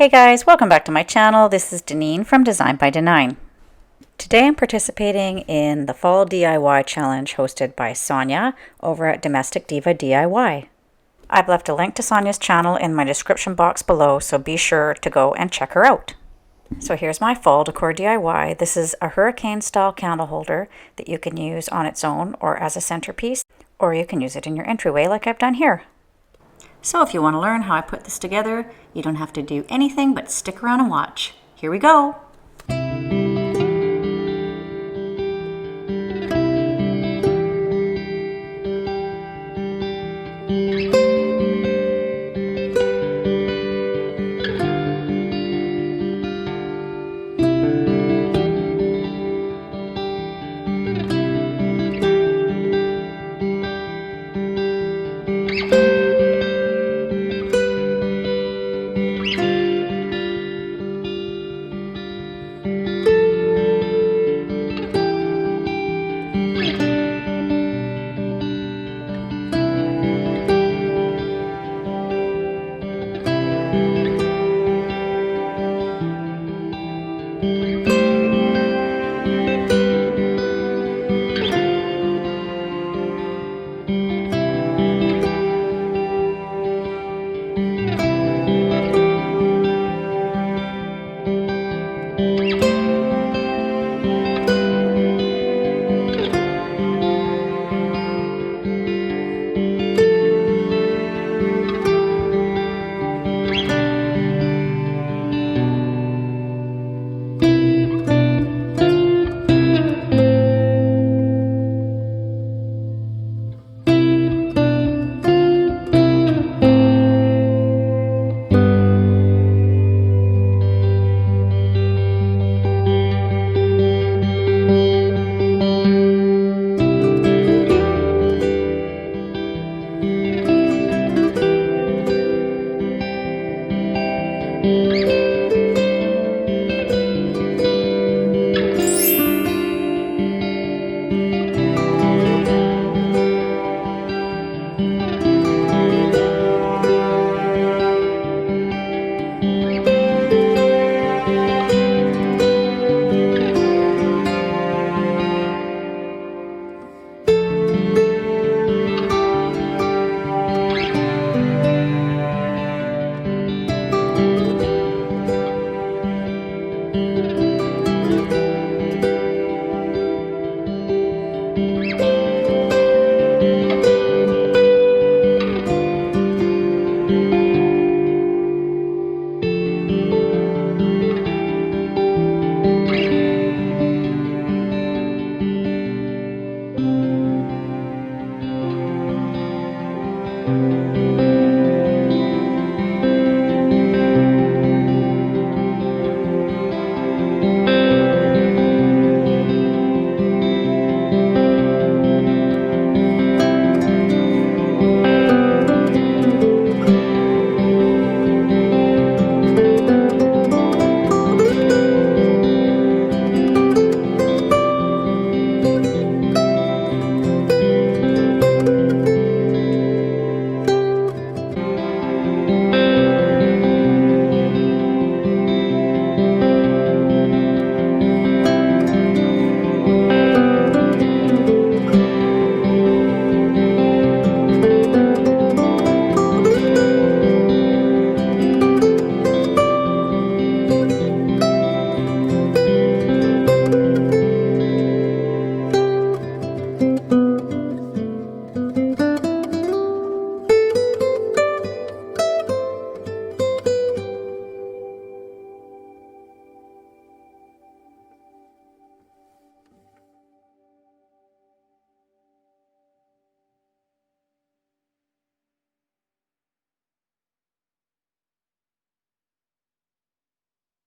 Hey guys, welcome back to my channel. This is Deneen from Design by Denine. Today I'm participating in the Fall DIY Challenge hosted by Sonja over at Domestic Diva DIY. I've left a link to Sonja's channel in my description box below, so be sure to go and check her out. So here's my fall decor DIY. This is a hurricane style candle holder that you can use on its own or as a centerpiece, or you can use it in your entryway like I've done here. So if you want to learn how I put this together, you don't have to do anything but stick around and watch. Here we go!